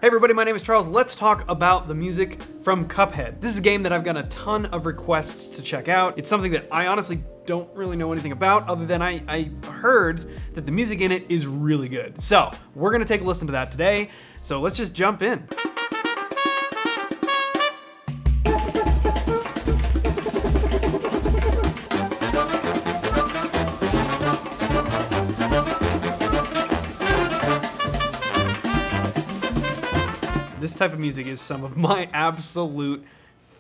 Hey everybody, my name is Charles. Let's talk about the music from Cuphead. This is a game that I've gotten a ton of requests to check out. It's something that I honestly don't really know anything about, other than I heard that the music in it is really good. So we're gonna take a listen to that today. So let's just jump in. This type of music is some of my absolute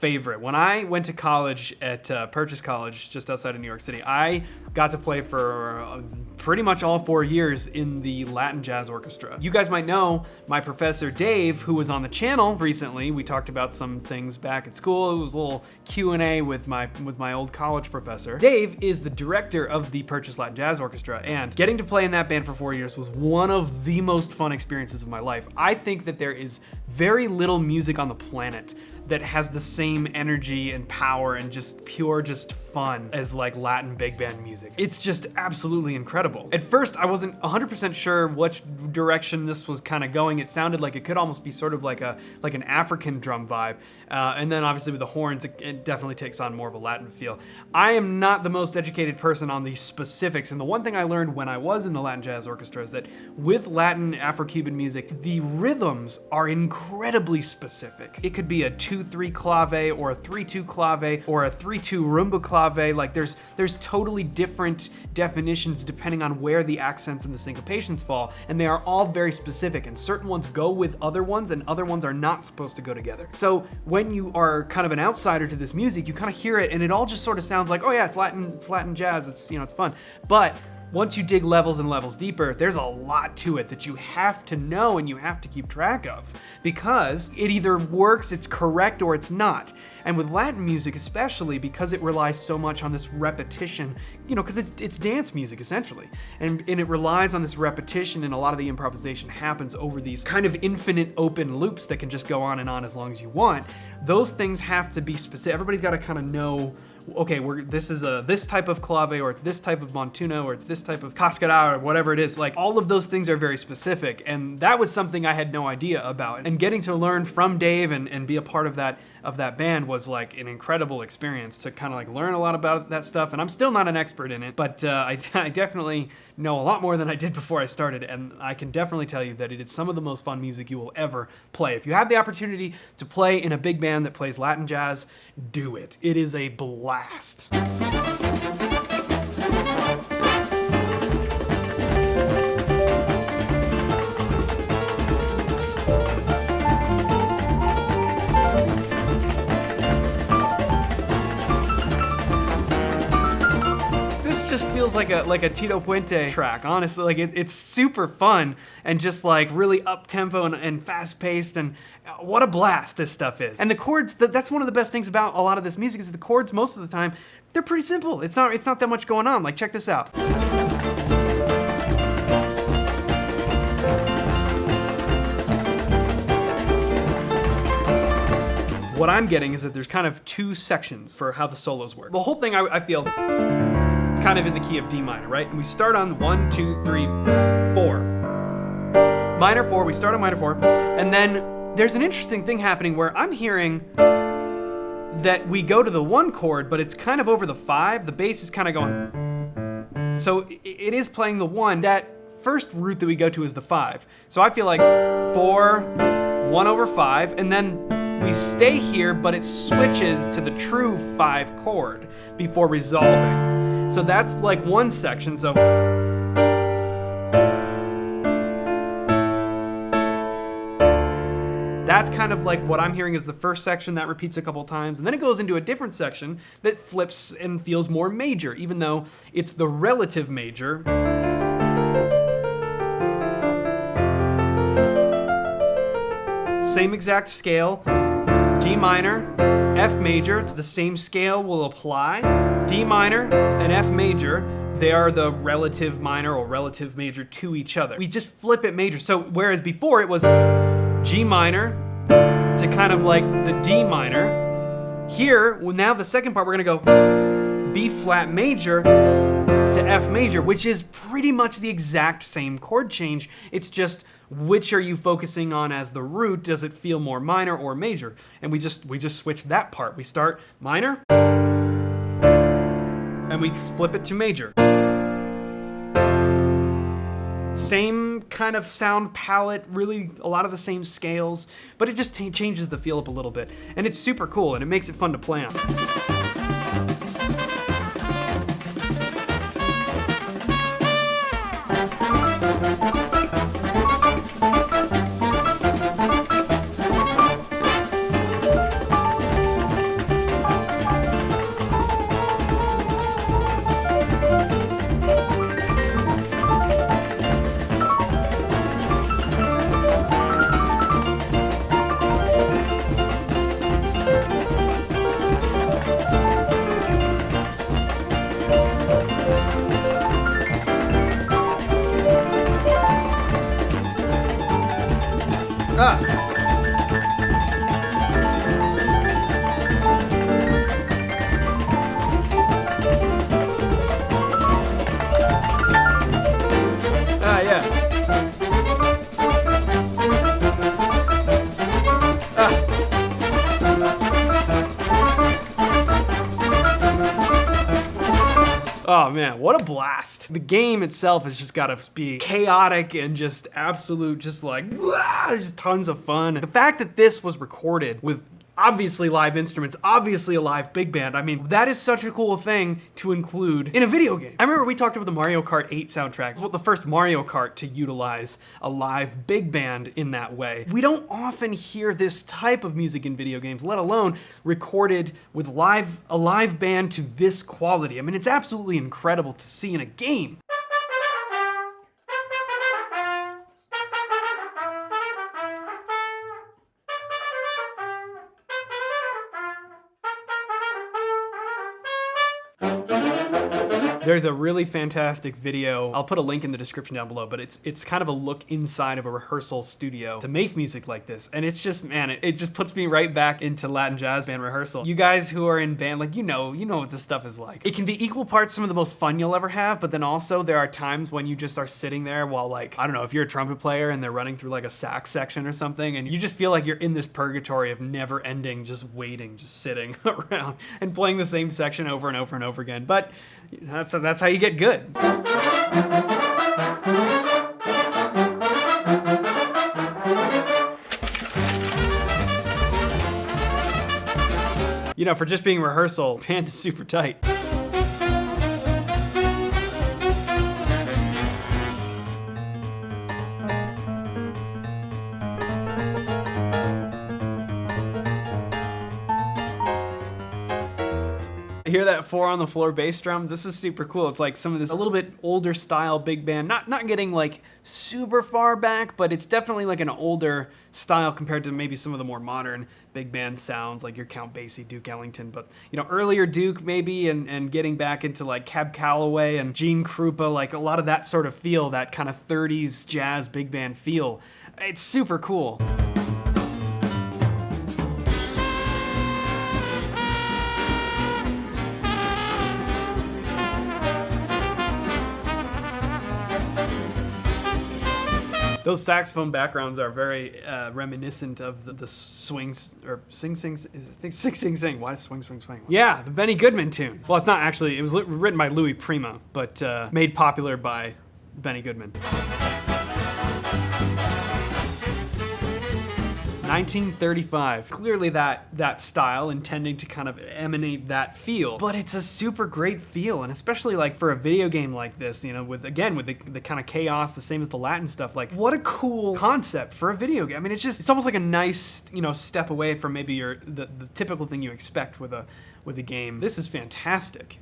favorite. When I went to college at Purchase College just outside of New York City, I got to play for pretty much all 4 years in the Latin Jazz Orchestra. You guys might know my professor Dave, who was on the channel recently. We talked about some things back at school. It was a little Q&A with my old college professor. Dave is the director of the Purchase Latin Jazz Orchestra, and getting to play in that band for 4 years was one of the most fun experiences of my life. I think that there is very little music on the planet that has the same energy and power and just pure fun as like Latin big band music. It's just absolutely incredible. At first, I wasn't 100% sure which direction this was kind of going. It sounded like it could almost be sort of like an African drum vibe. And then obviously with the horns, it definitely takes on more of a Latin feel. I am not the most educated person on these specifics, and the one thing I learned when I was in the Latin Jazz Orchestra is that with Latin Afro-Cuban music, the rhythms are incredibly specific. It could be a 2-3 clave or a 3-2 clave or a 3-2 rumba clave. Like there's totally different definitions depending on where the accents and the syncopations fall, and they are all very specific, and certain ones go with other ones and other ones are not supposed to go together. So when you are kind of an outsider to this music, you kind of hear it and it all just sort of sounds like, oh yeah, it's Latin jazz, it's fun. But once you dig levels and levels deeper, there's a lot to it that you have to know and you have to keep track of, because it either works, it's correct, or it's not. And with Latin music especially, because it relies so much on this repetition, because it's dance music essentially, and it relies on this repetition, and a lot of the improvisation happens over these kind of infinite open loops that can just go on and on as long as you want. Those things have to be specific. Everybody's got to kind of know, okay, this is this type of clave, or it's this type of montuno, or it's this type of cascada, or whatever it is. Like, all of those things are very specific, and that was something I had no idea about. And getting to learn from Dave and be a part of that band was like an incredible experience to kind of like learn a lot about that stuff. And I'm still not an expert in it, but I definitely know a lot more than I did before I started, and I can definitely tell you that it is some of the most fun music you will ever play. If you have the opportunity to play in a big band that plays Latin jazz, do it. It is a blast. Just feels like a Tito Puente track, honestly. Like it's super fun and just like really up tempo and fast paced, and what a blast this stuff is. And the chords, that's one of the best things about a lot of this music, is that the chords most of the time, they're pretty simple. It's not that much going on. Like, check this out. What I'm getting is that there's kind of two sections for how the solos work. The whole thing, I feel, kind of in the key of D minor, right? And we start on 1, 2, 3, 4. Minor 4, we start on minor 4, and then there's an interesting thing happening where I'm hearing that we go to the 1 chord, but it's kind of over the 5. The bass is kind of going. So it is playing the 1. That first root that we go to is the 5. So I feel like 4, 1 over 5, and then we stay here, but it switches to the true 5 chord before resolving. So that's like one section. So that's kind of like what I'm hearing is the first section that repeats a couple times, and then it goes into a different section that flips and feels more major, even though it's the relative major. Same exact scale, D minor, F major, it's the same scale will apply. D minor and F major, they are the relative minor or relative major to each other. We just flip it major. So whereas before it was G minor to kind of like the D minor, here, well, now the second part we're gonna go B flat major to F major, which is pretty much the exact same chord change. It's just which are you focusing on as the root? Does it feel more minor or major? And we just switch that part. We start minor, and we flip it to major. Same kind of sound palette, really a lot of the same scales, but it just changes the feel up a little bit. And it's super cool, and it makes it fun to play on. Oh man, what a blast. The game itself has just gotta be chaotic and just absolute, just like, just tons of fun. The fact that this was recorded with obviously live instruments, obviously a live big band. I mean, that is such a cool thing to include in a video game. I remember we talked about the Mario Kart 8 soundtrack. It was the first Mario Kart to utilize a live big band in that way. We don't often hear this type of music in video games, let alone recorded with a live band to this quality. I mean, it's absolutely incredible to see in a game. There's a really fantastic video. I'll put a link in the description down below, but it's kind of a look inside of a rehearsal studio to make music like this. And it's just, man, it just puts me right back into Latin jazz band rehearsal. You guys who are in band, like, you know what this stuff is like. It can be equal parts some of the most fun you'll ever have, but then also there are times when you just are sitting there while, like, I don't know, if you're a trumpet player and they're running through like a sax section or something, and you just feel like you're in this purgatory of never ending, just waiting, just sitting around and playing the same section over and over and over again. But that's how you get good. You know, for just being rehearsal, band is super tight. Hear that 4 on the floor bass drum? This is super cool. It's like some of this a little bit older style big band, not getting like super far back, but it's definitely like an older style compared to maybe some of the more modern big band sounds like your Count Basie, Duke Ellington. But you know, earlier Duke maybe, and getting back into like Cab Calloway and Gene Krupa, like a lot of that sort of feel, that kind of 30s jazz big band feel. It's super cool. Those saxophone backgrounds are very reminiscent of the swings, or sing. Why swing? Yeah, the Benny Goodman tune. Well, it's not actually, it was written by Louis Prima, but made popular by Benny Goodman. 1935. Clearly that style, intending to kind of emanate that feel, but it's a super great feel, and especially like for a video game like this, you know, with the kind of chaos, the same as the Latin stuff, like what a cool concept for a video game. I mean, it's almost like a nice, you know, step away from maybe the typical thing you expect with a game. This is fantastic.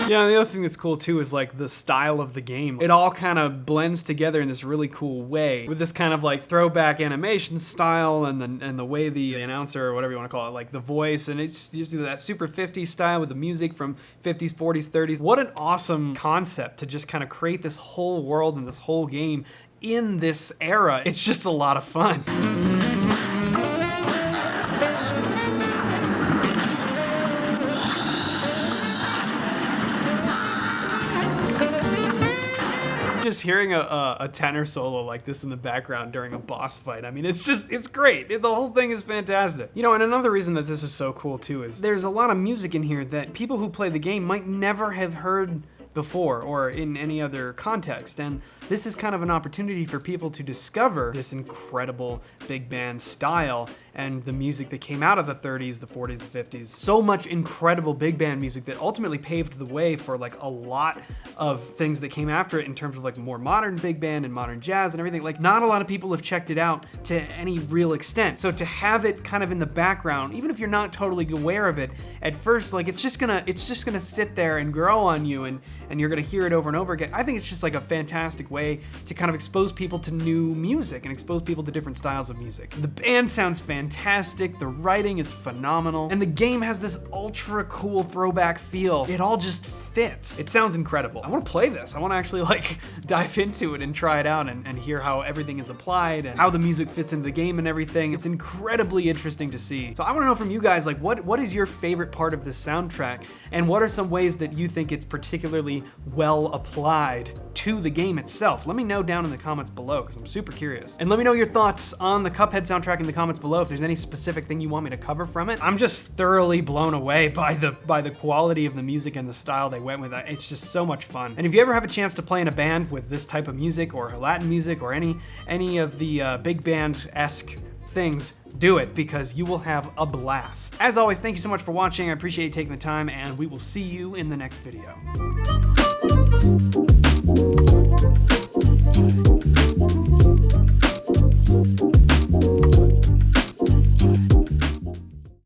Yeah, the other thing that's cool too is like the style of the game. It all kind of blends together in this really cool way with this kind of like throwback animation style and the way the announcer, or whatever you want to call it, like the voice, and it's usually that super 50s style with the music from 50s, 40s, 30s. What an awesome concept to just kind of create this whole world and this whole game in this era. It's just a lot of fun. Just hearing a tenor solo like this in the background during a boss fight, I mean, it's great. The whole thing is fantastic. You know, and another reason that this is so cool too is there's a lot of music in here that people who play the game might never have heard before or in any other context, and this is kind of an opportunity for people to discover this incredible big band style and the music that came out of the 30s, the 40s, the 50s. So much incredible big band music that ultimately paved the way for like a lot of things that came after it in terms of like more modern big band and modern jazz and everything. Like, not a lot of people have checked it out to any real extent. So to have it kind of in the background, even if you're not totally aware of it at first, like it's just gonna sit there and grow on you, and you're gonna hear it over and over again. I think it's just like a fantastic way to kind of expose people to new music and expose people to different styles of music. The band sounds fantastic, the writing is phenomenal, and the game has this ultra cool throwback feel. It all just fits. It sounds incredible. I want to play this. I want to actually like dive into it and try it out and hear how everything is applied and how the music fits into the game and everything. It's incredibly interesting to see. So I want to know from you guys, like, what is your favorite part of this soundtrack, and what are some ways that you think it's particularly well applied to the game itself? Let me know down in the comments below, because I'm super curious. And let me know your thoughts on the Cuphead soundtrack in the comments below if there's any specific thing you want me to cover from it. I'm just thoroughly blown away by the quality of the music and the style they went with. It's just so much fun. And if you ever have a chance to play in a band with this type of music or Latin music or any of the big band-esque things, do it, because you will have a blast. As always, thank you so much for watching. I appreciate you taking the time, and we will see you in the next video.